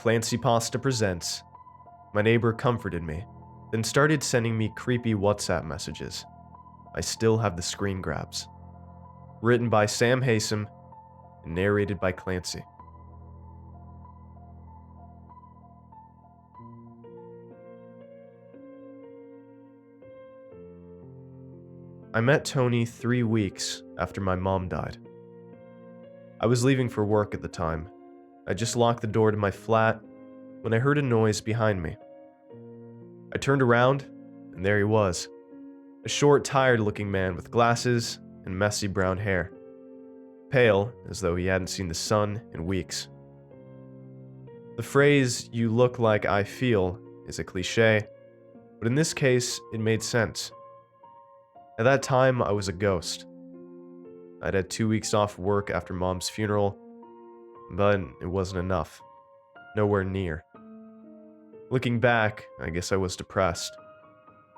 Creepypasta presents. My neighbor comforted me, then started sending me creepy WhatsApp messages. I still have the screen grabs. Written by Sam Haysom and narrated by Clancy. I met Tony 3 weeks after my mom died. I was leaving for work at the time. I just locked the door to my flat when I heard a noise behind me. I turned around, and there he was. A short, tired-looking man with glasses and messy brown hair. Pale, as though he hadn't seen the sun in weeks. The phrase, "you look like I feel," is a cliché, but in this case, it made sense. At that time, I was a ghost. I'd had 2 weeks off work after Mom's funeral, but it wasn't enough. Nowhere near. Looking back, I guess I was depressed.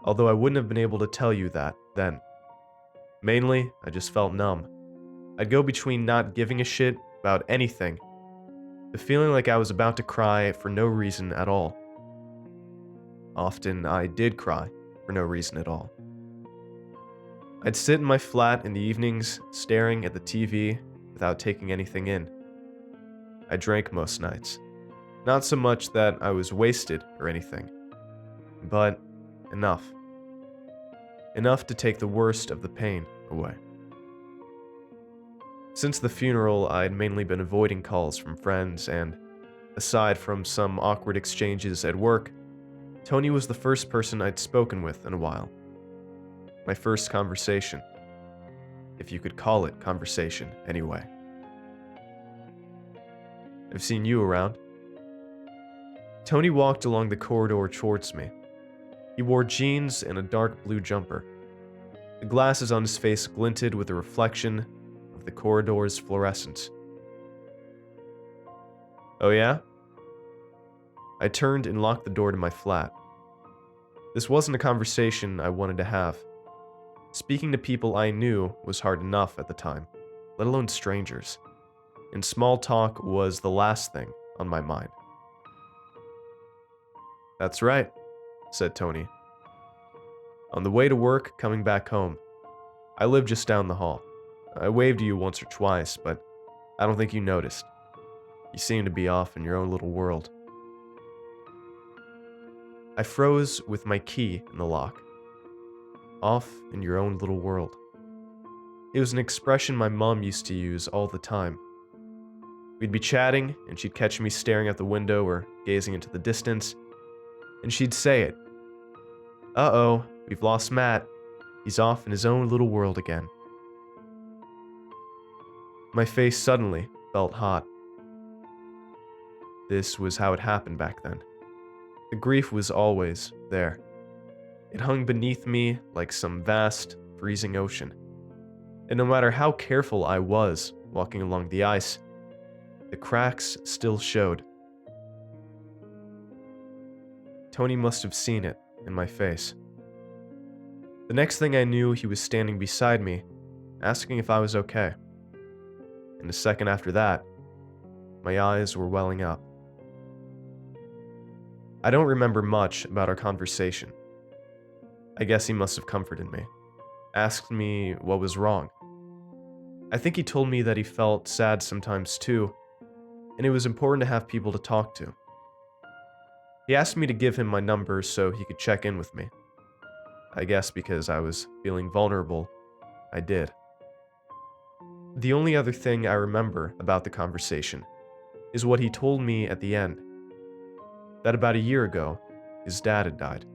Although I wouldn't have been able to tell you that then. Mainly, I just felt numb. I'd go between not giving a shit about anything to feeling like I was about to cry for no reason at all. Often, I did cry for no reason at all. I'd sit in my flat in the evenings, staring at the TV without taking anything in. I drank most nights. Not so much that I was wasted or anything, but enough. Enough to take the worst of the pain away. Since the funeral, I'd mainly been avoiding calls from friends, and aside from some awkward exchanges at work, Tony was the first person I'd spoken with in a while. My first conversation. If you could call it conversation, anyway. I've seen you around. Tony walked along the corridor towards me. He wore jeans and a dark blue jumper. The glasses on his face glinted with a reflection of the corridor's fluorescence. Oh yeah? I turned and locked the door to my flat. This wasn't a conversation I wanted to have. Speaking to people I knew was hard enough at the time, let alone strangers. And small talk was the last thing on my mind. "That's right," said Tony. "On the way to work, coming back home. I live just down the hall. I waved to you once or twice, but I don't think you noticed. You seem to be off in your own little world." I froze with my key in the lock. Off in your own little world. It was an expression my mom used to use all the time. We'd be chatting, and she'd catch me staring out the window or gazing into the distance, and she'd say it. "Uh-oh, we've lost Matt. He's off in his own little world again." My face suddenly felt hot. This was how it happened back then. The grief was always there. It hung beneath me like some vast, freezing ocean. And no matter how careful I was walking along the ice, the cracks still showed. Tony must have seen it in my face. The next thing I knew, he was standing beside me, asking if I was okay. And a second after that, my eyes were welling up. I don't remember much about our conversation. I guess he must have comforted me, asked me what was wrong. I think he told me that he felt sad sometimes too, and it was important to have people to talk to. He asked me to give him my number so he could check in with me. I guess because I was feeling vulnerable, I did. The only other thing I remember about the conversation is what he told me at the end, that about a year ago, his dad had died.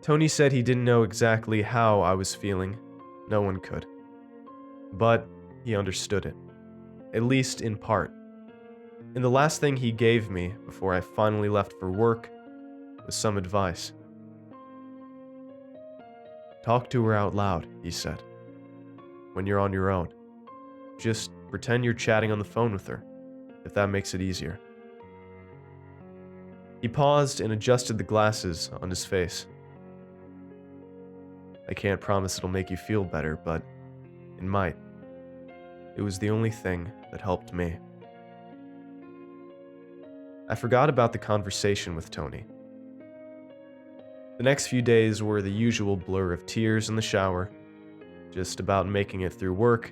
Tony said he didn't know exactly how I was feeling. No one could. But he understood it, at least in part. And the last thing he gave me before I finally left for work was some advice. "Talk to her out loud," he said. "When you're on your own. Just pretend you're chatting on the phone with her, if that makes it easier." He paused and adjusted the glasses on his face. "I can't promise it'll make you feel better, but it might. It was the only thing that helped me." I forgot about the conversation with Tony. The next few days were the usual blur of tears in the shower, just about making it through work,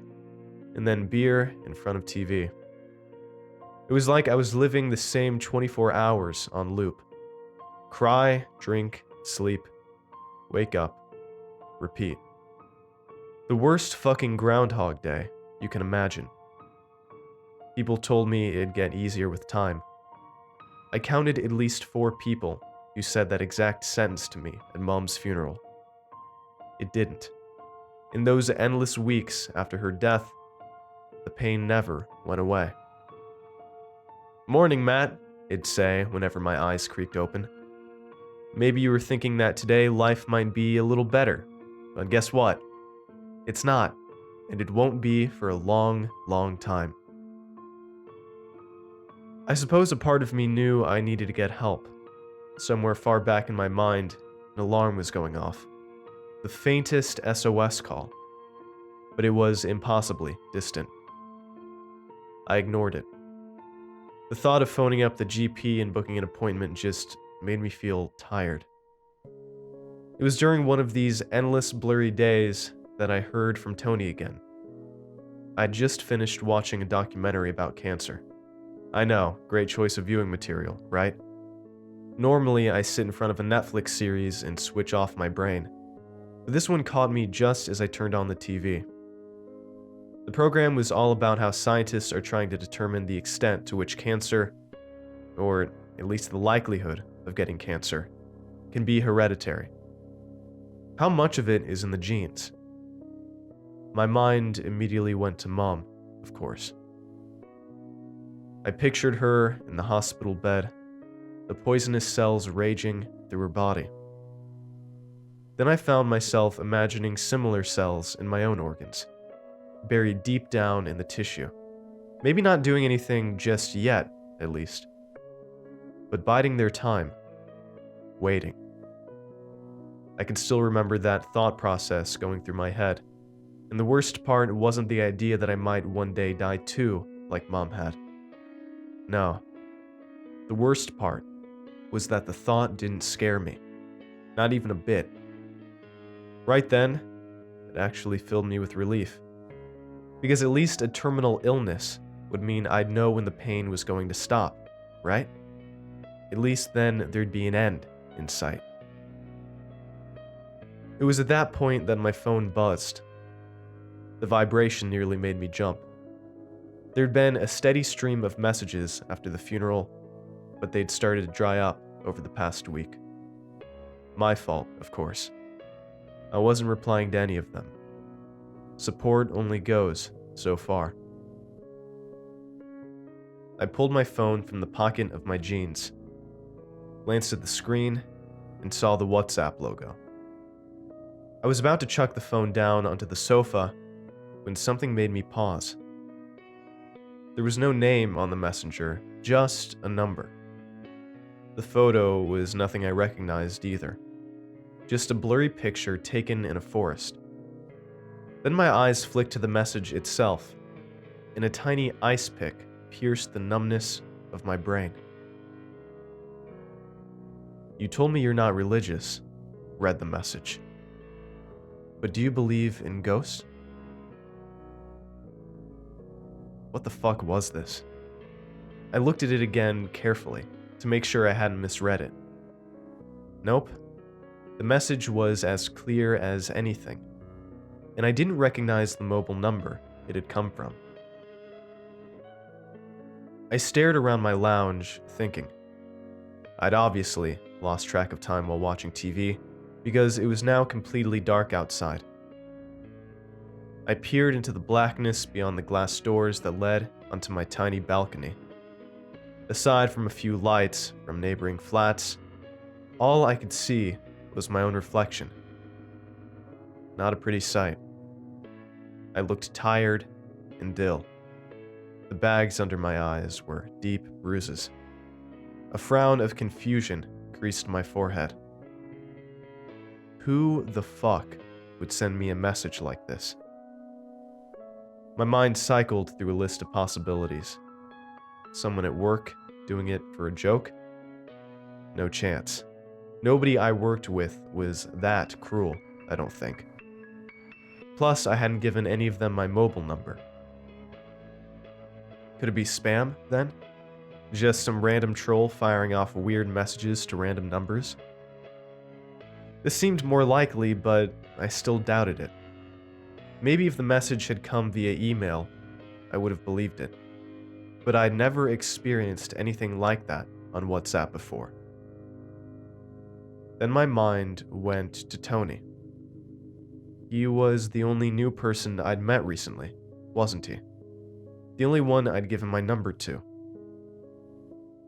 and then beer in front of TV. It was like I was living the same 24 hours on loop. Cry, drink, sleep, wake up, repeat. The worst fucking Groundhog Day you can imagine. People told me it'd get easier with time. I counted at least 4 people who said that exact sentence to me at Mom's funeral. It didn't. In those endless weeks after her death, the pain never went away. "Morning, Matt," it'd say whenever my eyes creaked open. "Maybe you were thinking that today life might be a little better, but guess what? It's not, and it won't be for a long, long time." I suppose a part of me knew I needed to get help. Somewhere far back in my mind, an alarm was going off. The faintest SOS call. But it was impossibly distant. I ignored it. The thought of phoning up the GP and booking an appointment just made me feel tired. It was during one of these endless blurry days that I heard from Tony again. I'd just finished watching a documentary about cancer. I know, great choice of viewing material, right? Normally, I sit in front of a Netflix series and switch off my brain, but this one caught me just as I turned on the TV. The program was all about how scientists are trying to determine the extent to which cancer, or at least the likelihood of getting cancer, can be hereditary. How much of it is in the genes? My mind immediately went to Mom, of course. I pictured her in the hospital bed, the poisonous cells raging through her body. Then I found myself imagining similar cells in my own organs, buried deep down in the tissue. Maybe not doing anything just yet, at least, but biding their time, waiting. I can still remember that thought process going through my head, and the worst part wasn't the idea that I might one day die too, like Mom had. No. The worst part was that the thought didn't scare me. Not even a bit. Right then, it actually filled me with relief. Because at least a terminal illness would mean I'd know when the pain was going to stop, right? At least then there'd be an end in sight. It was at that point that my phone buzzed. The vibration nearly made me jump. There'd been a steady stream of messages after the funeral, but they'd started to dry up over the past week. My fault, of course. I wasn't replying to any of them. Support only goes so far. I pulled my phone from the pocket of my jeans, glanced at the screen, and saw the WhatsApp logo. I was about to chuck the phone down onto the sofa when something made me pause. There was no name on the messenger, just a number. The photo was nothing I recognized either. Just a blurry picture taken in a forest. Then my eyes flicked to the message itself, and a tiny ice pick pierced the numbness of my brain. "You told me you're not religious," read the message. "But do you believe in ghosts?" What the fuck was this? I looked at it again carefully to make sure I hadn't misread it. Nope. The message was as clear as anything, and I didn't recognize the mobile number it had come from. I stared around my lounge, thinking. I'd obviously lost track of time while watching TV, because it was now completely dark outside. I peered into the blackness beyond the glass doors that led onto my tiny balcony. Aside from a few lights from neighboring flats, all I could see was my own reflection. Not a pretty sight. I looked tired and ill. The bags under my eyes were deep bruises. A frown of confusion creased my forehead. Who the fuck would send me a message like this? My mind cycled through a list of possibilities. Someone at work, doing it for a joke? No chance. Nobody I worked with was that cruel, I don't think. Plus, I hadn't given any of them my mobile number. Could it be spam, then? Just some random troll firing off weird messages to random numbers? This seemed more likely, but I still doubted it. Maybe if the message had come via email, I would have believed it. But I'd never experienced anything like that on WhatsApp before. Then my mind went to Tony. He was the only new person I'd met recently, wasn't he? The only one I'd given my number to.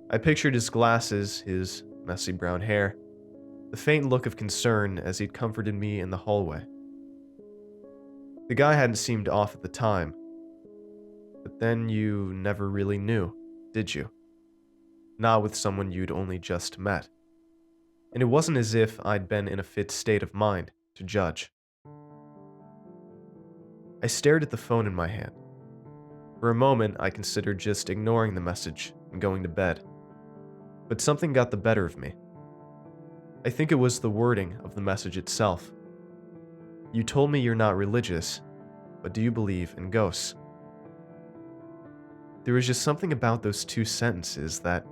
I pictured his glasses, his messy brown hair, the faint look of concern as he'd comforted me in the hallway. The guy hadn't seemed off at the time, but then you never really knew, did you? Not with someone you'd only just met. And it wasn't as if I'd been in a fit state of mind to judge. I stared at the phone in my hand. For a moment, I considered just ignoring the message and going to bed. But something got the better of me. I think it was the wording of the message itself. You told me you're not religious, but do you believe in ghosts? There was just something about those two sentences that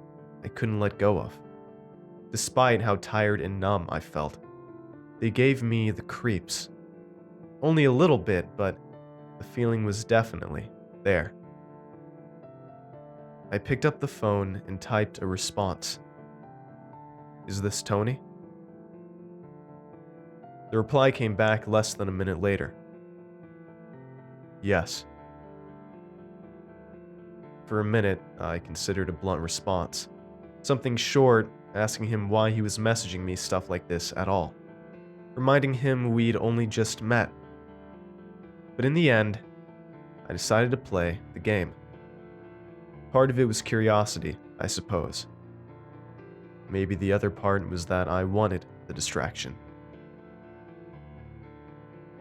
I couldn't let go of. Despite how tired and numb I felt, they gave me the creeps. Only a little bit, but the feeling was definitely there. I picked up the phone and typed a response. Is this Tony? The reply came back less than a minute later. Yes. For a minute, I considered a blunt response. Something short, asking him why he was messaging me stuff like this at all. Reminding him we'd only just met. But in the end, I decided to play the game. Part of it was curiosity, I suppose. Maybe the other part was that I wanted the distraction.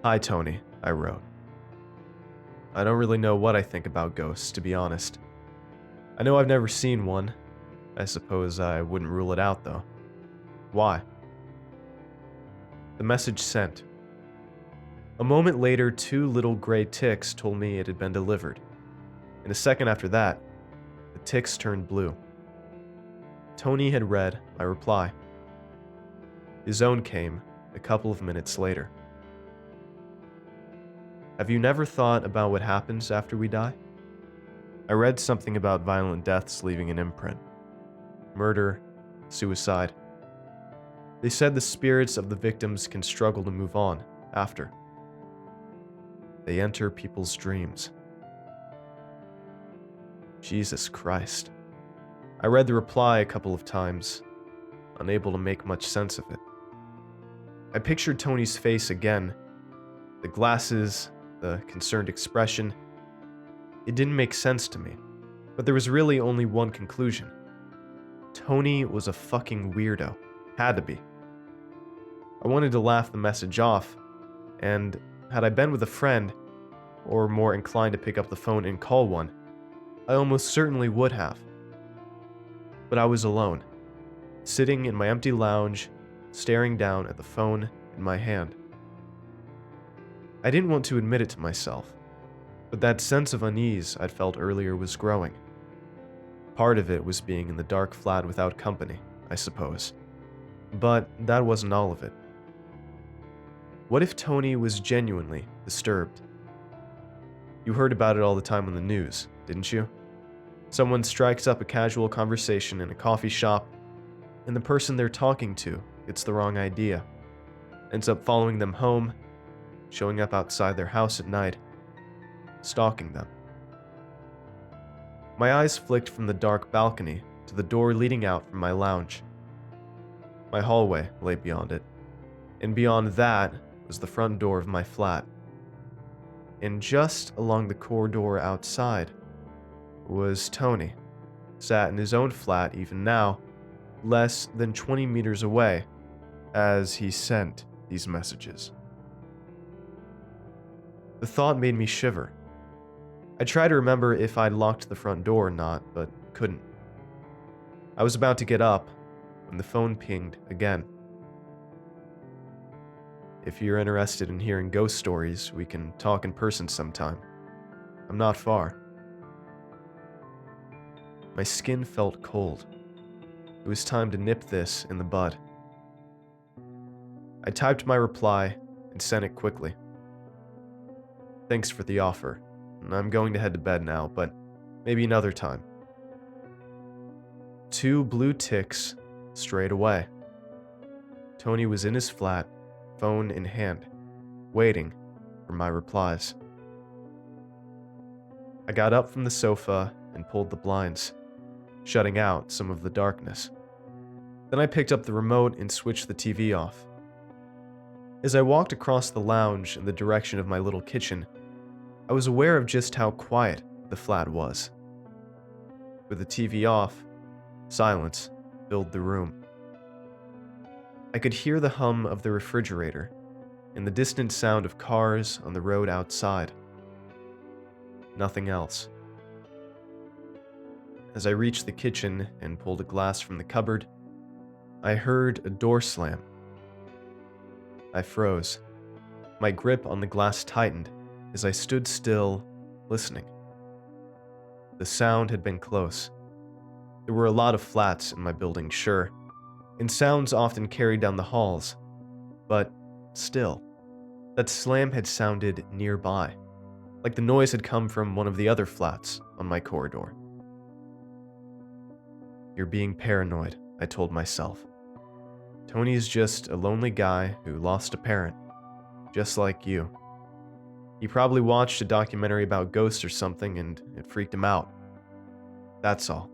Hi, Tony, I wrote. I don't really know what I think about ghosts, to be honest. I know I've never seen one. I suppose I wouldn't rule it out, though. Why? The message sent. A moment later, 2 little gray ticks told me it had been delivered. And a second after that, the ticks turned blue. Tony had read my reply. His own came a couple of minutes later. Have you never thought about what happens after we die? I read something about violent deaths leaving an imprint. Murder, suicide. They said the spirits of the victims can struggle to move on after. They enter people's dreams. Jesus Christ. I read the reply a couple of times, unable to make much sense of it. I pictured Tony's face again, the glasses, the concerned expression. It didn't make sense to me, but there was really only one conclusion. Tony was a fucking weirdo. Had to be. I wanted to laugh the message off, and had I been with a friend, or more inclined to pick up the phone and call one, I almost certainly would have. But I was alone, sitting in my empty lounge, staring down at the phone in my hand. I didn't want to admit it to myself, but that sense of unease I'd felt earlier was growing. Part of it was being in the dark flat without company, I suppose. But that wasn't all of it. What if Tony was genuinely disturbed? You heard about it all the time on the news, didn't you? Someone strikes up a casual conversation in a coffee shop, and the person they're talking to gets the wrong idea, ends up following them home, showing up outside their house at night, stalking them. My eyes flicked from the dark balcony to the door leading out from my lounge. My hallway lay beyond it, and beyond that was the front door of my flat. And just along the corridor outside was Tony, sat in his own flat even now, less than 20 meters away, as he sent these messages. The thought made me shiver. I tried to remember if I'd locked the front door or not, but couldn't. I was about to get up when the phone pinged again. If you're interested in hearing ghost stories, we can talk in person sometime. I'm not far. My skin felt cold. It was time to nip this in the bud. I typed my reply and sent it quickly. Thanks for the offer. I'm going to head to bed now, but maybe another time. 2 blue ticks straight away. Tony was in his flat, phone in hand, waiting for my replies. I got up from the sofa and pulled the blinds, shutting out some of the darkness. Then I picked up the remote and switched the TV off. As I walked across the lounge in the direction of my little kitchen, I was aware of just how quiet the flat was. With the TV off, silence filled the room. I could hear the hum of the refrigerator and the distant sound of cars on the road outside. Nothing else. As I reached the kitchen and pulled a glass from the cupboard, I heard a door slam. I froze. My grip on the glass tightened as I stood still, listening. The sound had been close. There were a lot of flats in my building, sure, and sounds often carried down the halls, but still, that slam had sounded nearby, like the noise had come from one of the other flats on my corridor. You're being paranoid, I told myself. Tony is just a lonely guy who lost a parent, just like you. He probably watched a documentary about ghosts or something and it freaked him out. That's all.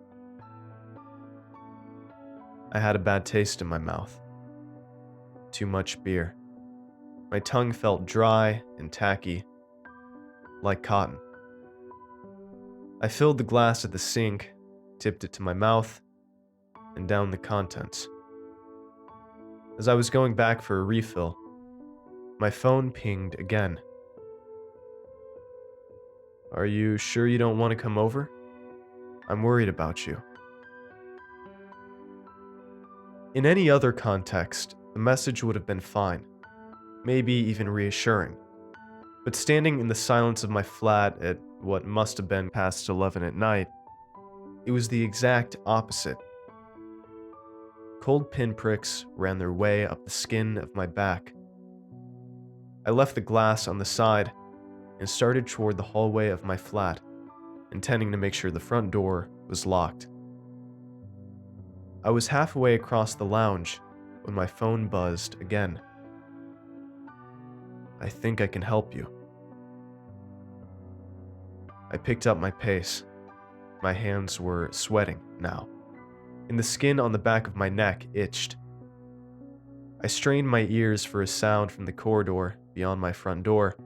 I had a bad taste in my mouth. Too much beer. My tongue felt dry and tacky, like cotton. I filled the glass at the sink, tipped it to my mouth, and downed the contents. As I was going back for a refill, my phone pinged again. Are you sure you don't want to come over? I'm worried about you. In any other context, the message would have been fine, maybe even reassuring. But standing in the silence of my flat at what must have been past 11 at night, it was the exact opposite. Cold pinpricks ran their way up the skin of my back. I left the glass on the side and started toward the hallway of my flat, intending to make sure the front door was locked. I was halfway across the lounge when my phone buzzed again. I think I can help you. I picked up my pace. My hands were sweating now, and the skin on the back of my neck itched. I strained my ears for a sound from the corridor beyond my front door,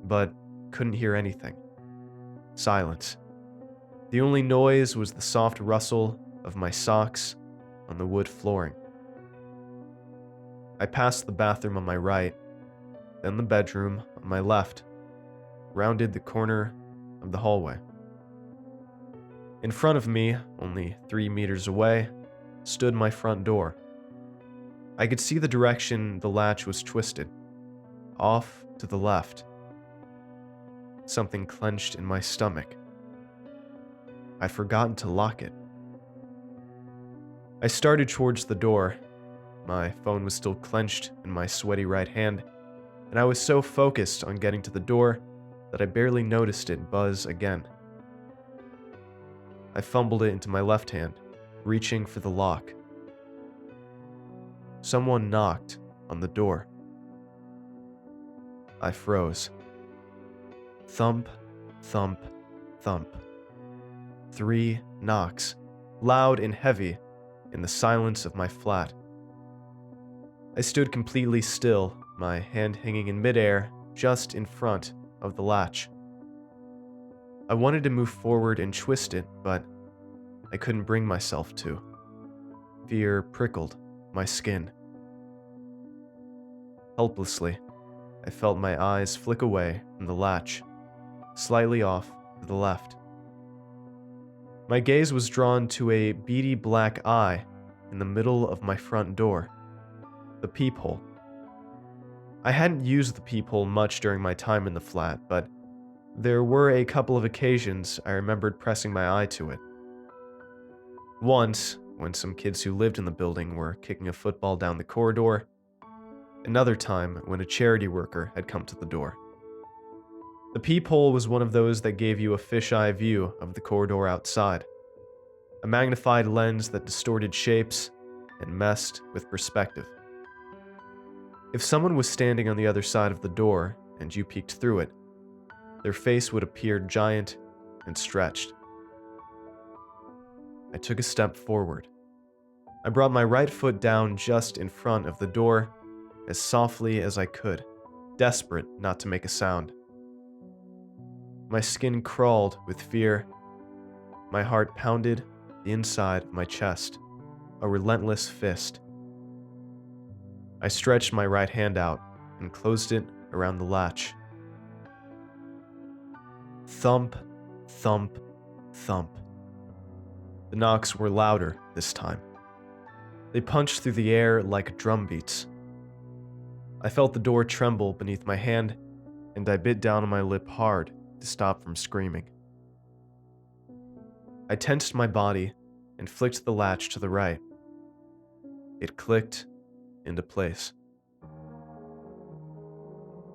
but couldn't hear anything. Silence. The only noise was the soft rustle of my socks on the wood flooring. I passed the bathroom on my right, then the bedroom on my left, rounded the corner of the hallway. In front of me, only 3 meters away, stood my front door. I could see the direction the latch was twisted, off to the left. Something clenched in my stomach. I'd forgotten to lock it. I started towards the door. My phone was still clenched in my sweaty right hand, and I was so focused on getting to the door that I barely noticed it buzz again. I fumbled it into my left hand, reaching for the lock. Someone knocked on the door. I froze. Thump, thump, thump. 3 knocks, loud and heavy, in the silence of my flat. I stood completely still, my hand hanging in midair just in front of the latch. I wanted to move forward and twist it, but I couldn't bring myself to. Fear prickled my skin. Helplessly, I felt my eyes flick away from the latch, slightly off to the left. My gaze was drawn to a beady black eye in the middle of my front door, the peephole. I hadn't used the peephole much during my time in the flat, but there were a couple of occasions I remembered pressing my eye to it. Once, when some kids who lived in the building were kicking a football down the corridor. Another time, when a charity worker had come to the door. The peephole was one of those that gave you a fisheye view of the corridor outside, a magnified lens that distorted shapes and messed with perspective. If someone was standing on the other side of the door and you peeked through it, their face would appear giant and stretched. I took a step forward. I brought my right foot down just in front of the door as softly as I could, desperate not to make a sound. My skin crawled with fear. My heart pounded the inside of my chest, a relentless fist. I stretched my right hand out and closed it around the latch. Thump, thump, thump. The knocks were louder this time. They punched through the air like drum beats. I felt the door tremble beneath my hand, and I bit down on my lip hard to stop from screaming. I tensed my body and flicked the latch to the right. It clicked into place.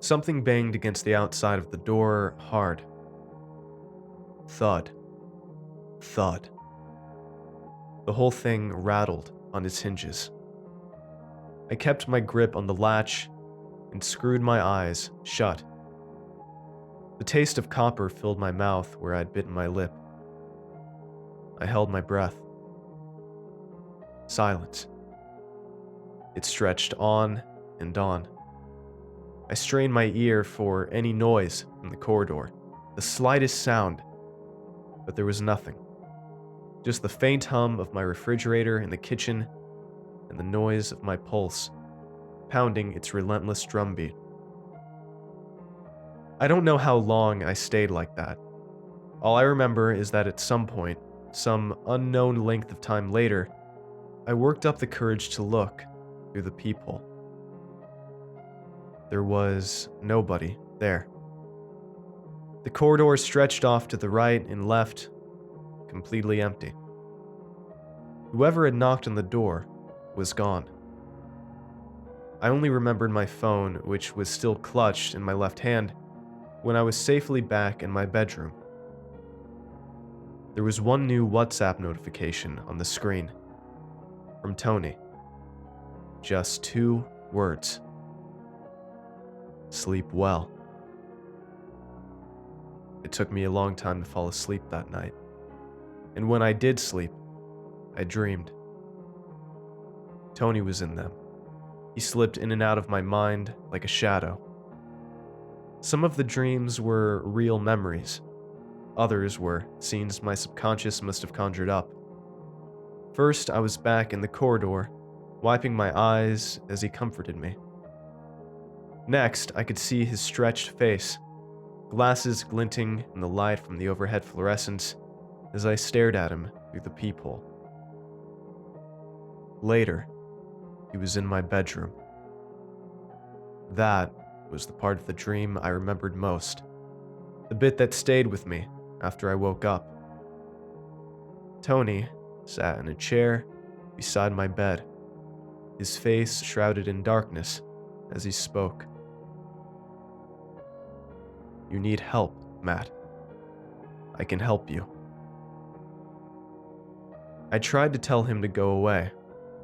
Something banged against the outside of the door hard. Thud. Thud. The whole thing rattled on its hinges. I kept my grip on the latch and screwed my eyes shut. The taste of copper filled my mouth where I'd bitten my lip. I held my breath. Silence. It stretched on and on. I strained my ear for any noise in the corridor, the slightest sound, but there was nothing. Just the faint hum of my refrigerator in the kitchen and the noise of my pulse, pounding its relentless drumbeat. I don't know how long I stayed like that. All I remember is that at some point, some unknown length of time later, I worked up the courage to look through the peephole. There was nobody there. The corridor stretched off to the right and left, completely empty. Whoever had knocked on the door was gone. I only remembered my phone, which was still clutched in my left hand, when I was safely back in my bedroom. There was one new WhatsApp notification on the screen. From Tony. Just 2 words. Sleep well. It took me a long time to fall asleep that night. And when I did sleep, I dreamed. Tony was in them. He slipped in and out of my mind like a shadow. Some of the dreams were real memories. Others were scenes my subconscious must have conjured up. First, I was back in the corridor, wiping my eyes as he comforted me. Next, I could see his stretched face, glasses glinting in the light from the overhead fluorescence as I stared at him through the peephole. Later, he was in my bedroom. That was the part of the dream I remembered most, the bit that stayed with me after I woke up. Tony sat in a chair beside my bed, his face shrouded in darkness as he spoke. You need help, Matt. I can help you. I tried to tell him to go away,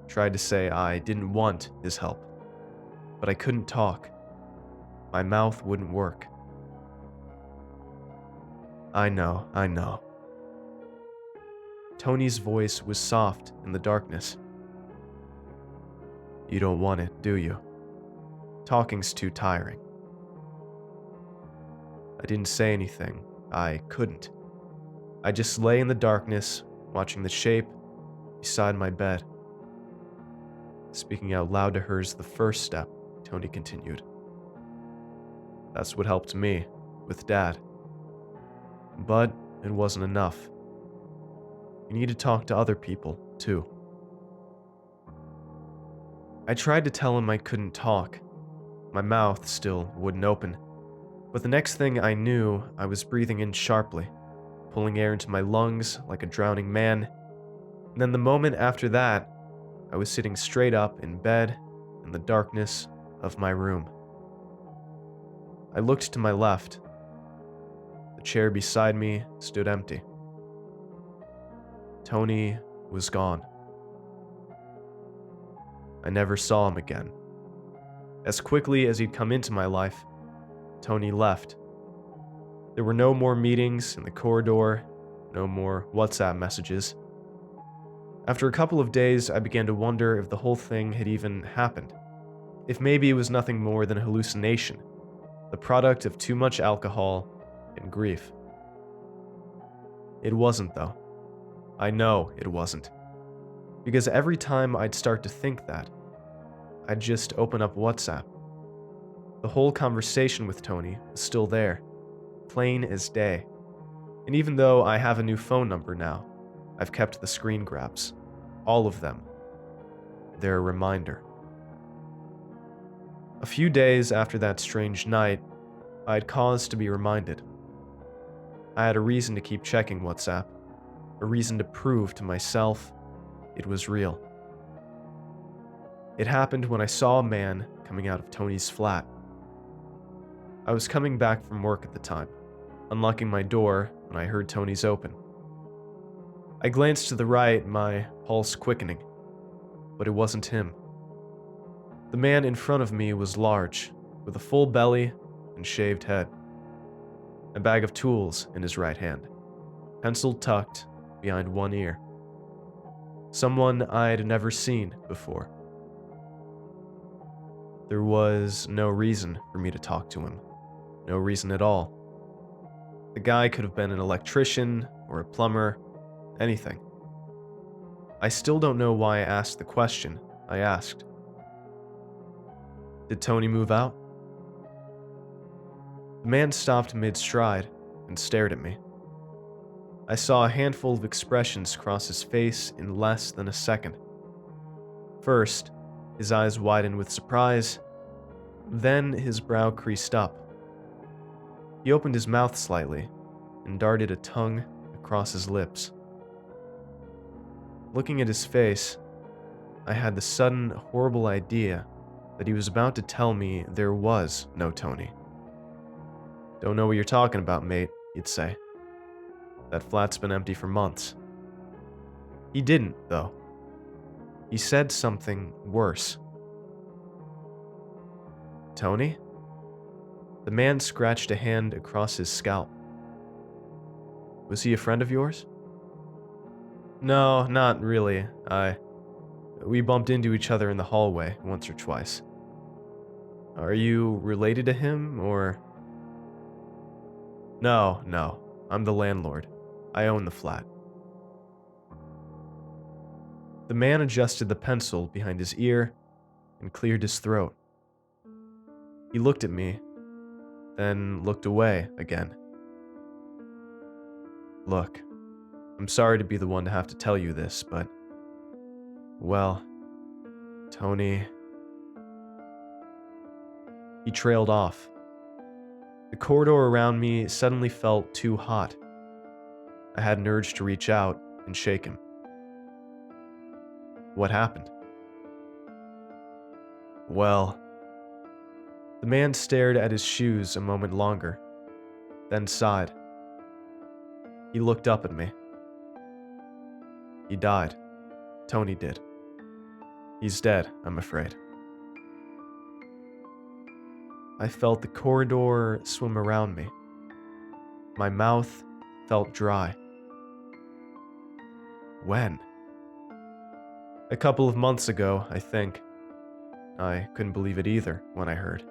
tried to say I didn't want his help, but I couldn't talk. My mouth wouldn't work. I know. Tony's voice was soft in the darkness. You don't want it, do you? Talking's too tiring. I didn't say anything. I couldn't. I just lay in the darkness, watching the shape beside my bed. Speaking out loud to her is the first step, Tony continued. That's what helped me with Dad. But it wasn't enough. I need to talk to other people, too. I tried to tell him I couldn't talk. My mouth still wouldn't open. But the next thing I knew, I was breathing in sharply, pulling air into my lungs like a drowning man. And then the moment after that, I was sitting straight up in bed in the darkness of my room. I looked to my left. The chair beside me stood empty. Tony was gone. I never saw him again. As quickly as he'd come into my life, Tony left. There were no more meetings in the corridor, no more WhatsApp messages. After a couple of days, I began to wonder if the whole thing had even happened. If maybe it was nothing more than a hallucination, the product of too much alcohol and grief. It wasn't, though. I know it wasn't. Because every time I'd start to think that, I'd just open up WhatsApp. The whole conversation with Tony was still there, plain as day. And even though I have a new phone number now, I've kept the screen grabs. All of them. They're a reminder. A few days after that strange night, I had cause to be reminded. I had a reason to keep checking WhatsApp, a reason to prove to myself it was real. It happened when I saw a man coming out of Tony's flat. I was coming back from work at the time, unlocking my door when I heard Tony's open. I glanced to the right, my pulse quickening, but it wasn't him. The man in front of me was large, with a full belly and shaved head. A bag of tools in his right hand, pencil tucked behind one ear. Someone I'd never seen before. There was no reason for me to talk to him. No reason at all. The guy could have been an electrician or a plumber, anything. I still don't know why I asked the question I asked. Did Tony move out? The man stopped mid-stride and stared at me. I saw a handful of expressions cross his face in less than a second. First, his eyes widened with surprise, then his brow creased up. He opened his mouth slightly and darted a tongue across his lips. Looking at his face, I had the sudden, horrible idea that he was about to tell me there was no Tony. Don't know what you're talking about, mate, he'd say. That flat's been empty for months. He didn't, though. He said something worse. Tony? The man scratched a hand across his scalp. Was he a friend of yours? No, not really. We bumped into each other in the hallway once or twice. Are you related to him, or? No. I'm the landlord. I own the flat. The man adjusted the pencil behind his ear and cleared his throat. He looked at me, then looked away again. Look, I'm sorry to be the one to have to tell you this, but, well, Tony. He trailed off. The corridor around me suddenly felt too hot. I had an urge to reach out and shake him. What happened? Well, the man stared at his shoes a moment longer, then sighed. He looked up at me. He died. Tony did. He's dead, I'm afraid. I felt the corridor swim around me. My mouth felt dry. When? A couple of months ago, I think. I couldn't believe it either when I heard.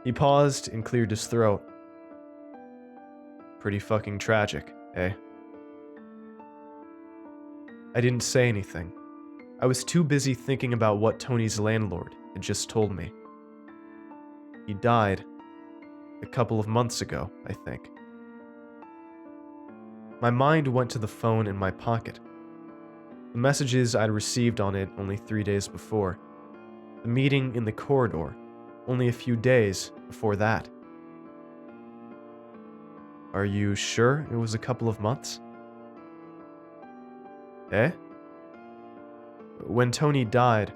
He paused and cleared his throat. Pretty fucking tragic, eh? I didn't say anything. I was too busy thinking about what Tony's landlord had just told me. He died a couple of months ago, I think. My mind went to the phone in my pocket. The messages I'd received on it only 3 days before. The meeting in the corridor only a few days before that. Are you sure it was a couple of months? Eh? When Tony died,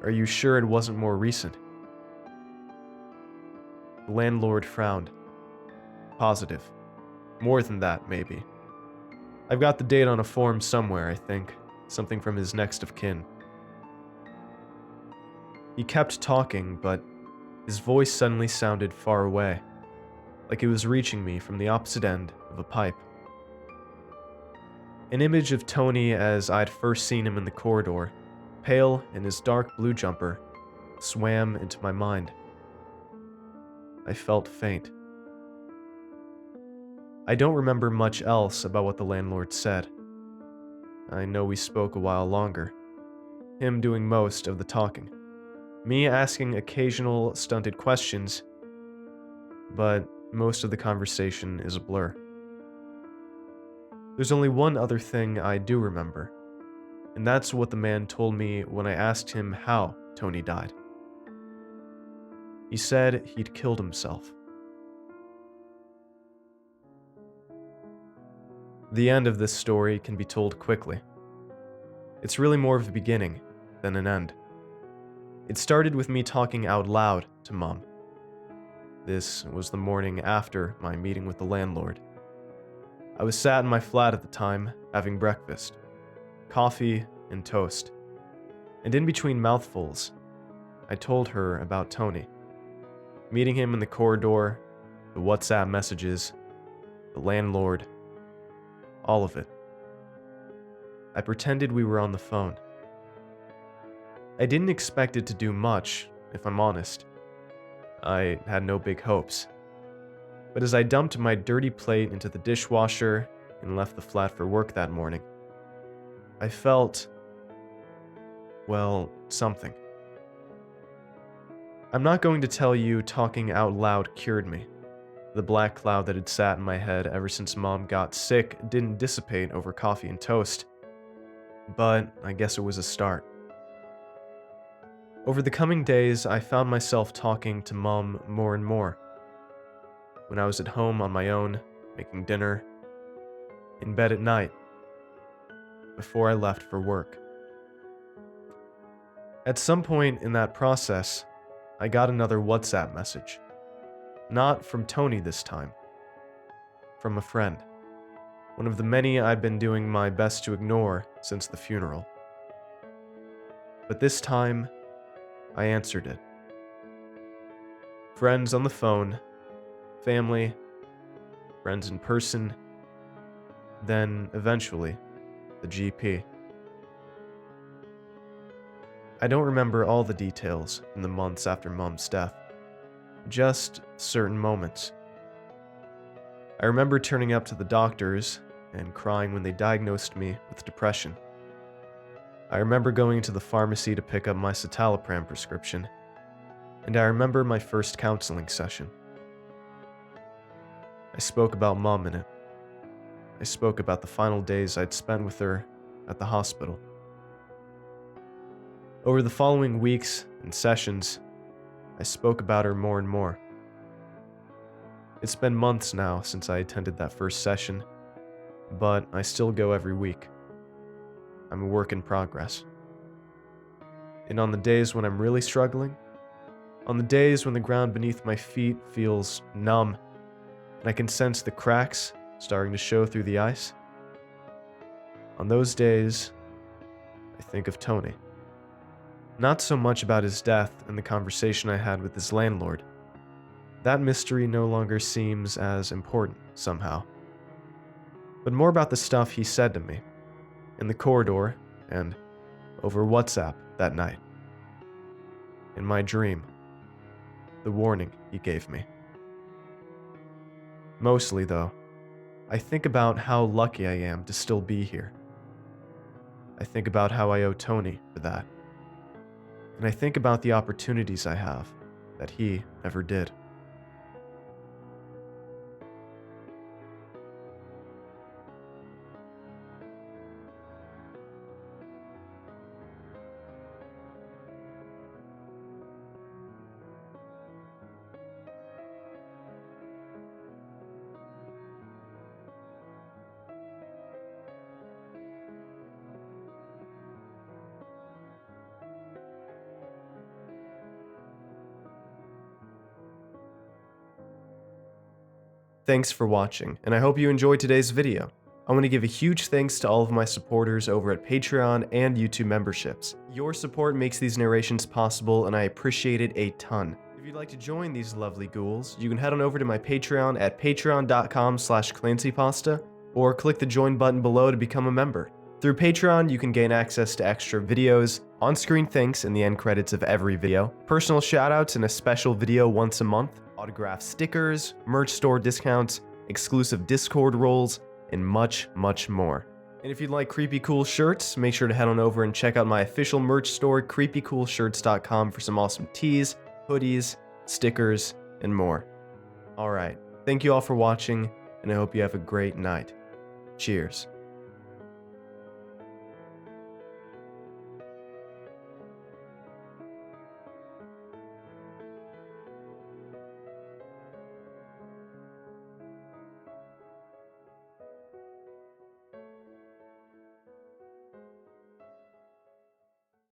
are you sure it wasn't more recent? The landlord frowned. Positive. More than that, maybe. I've got the date on a form somewhere, I think. Something from his next of kin. He kept talking, but his voice suddenly sounded far away, like it was reaching me from the opposite end of a pipe. An image of Tony as I'd first seen him in the corridor, pale in his dark blue jumper, swam into my mind. I felt faint. I don't remember much else about what the landlord said. I know we spoke a while longer, him doing most of the talking, me asking occasional stunted questions, but most of the conversation is a blur. There's only one other thing I do remember, and that's what the man told me when I asked him how Tony died. He said he'd killed himself. The end of this story can be told quickly. It's really more of a beginning than an end. It started with me talking out loud to Mom. This was the morning after my meeting with the landlord. I was sat in my flat at the time, having breakfast, coffee and toast. And in between mouthfuls, I told her about Tony. Meeting him in the corridor, the WhatsApp messages, the landlord, all of it. I pretended we were on the phone. I didn't expect it to do much, if I'm honest. I had no big hopes. But as I dumped my dirty plate into the dishwasher and left the flat for work that morning, I felt, well, something. I'm not going to tell you talking out loud cured me. The black cloud that had sat in my head ever since Mom got sick didn't dissipate over coffee and toast, but I guess it was a start. Over the coming days, I found myself talking to Mom more and more. When I was at home on my own, making dinner, in bed at night, before I left for work. At some point in that process, I got another WhatsApp message. Not from Tony this time. From a friend. One of the many I'd been doing my best to ignore since the funeral. But this time, I answered it. Friends on the phone, family, friends in person, then eventually, the GP. I don't remember all the details in the months after Mom's death, just certain moments. I remember turning up to the doctors and crying when they diagnosed me with depression. I remember going to the pharmacy to pick up my citalopram prescription, and I remember my first counseling session. I spoke about Mom in it. I spoke about the final days I'd spent with her at the hospital. Over the following weeks and sessions, I spoke about her more and more. It's been months now since I attended that first session, but I still go every week. I'm a work in progress. And on the days when I'm really struggling, on the days when the ground beneath my feet feels numb, and I can sense the cracks starting to show through the ice, on those days, I think of Tony. Not so much about his death and the conversation I had with his landlord. That mystery no longer seems as important, somehow. But more about the stuff he said to me, in the corridor, and over WhatsApp that night. In my dream, the warning he gave me. Mostly, though, I think about how lucky I am to still be here. I think about how I owe Tony for that. And I think about the opportunities I have that he never did. Thanks for watching, and I hope you enjoyed today's video. I want to give a huge thanks to all of my supporters over at Patreon and YouTube memberships. Your support makes these narrations possible, and I appreciate it a ton. If you'd like to join these lovely ghouls, you can head on over to my Patreon at patreon.com/clancypasta, or click the join button below to become a member. Through Patreon, you can gain access to extra videos, on-screen thanks in the end credits of every video, personal shoutouts in a special video once a month, autographed stickers, merch store discounts, exclusive Discord roles, and much, much more. And if you'd like creepy cool shirts, make sure to head on over and check out my official merch store, creepycoolshirts.com, for some awesome tees, hoodies, stickers, and more. Alright, thank you all for watching, and I hope you have a great night. Cheers.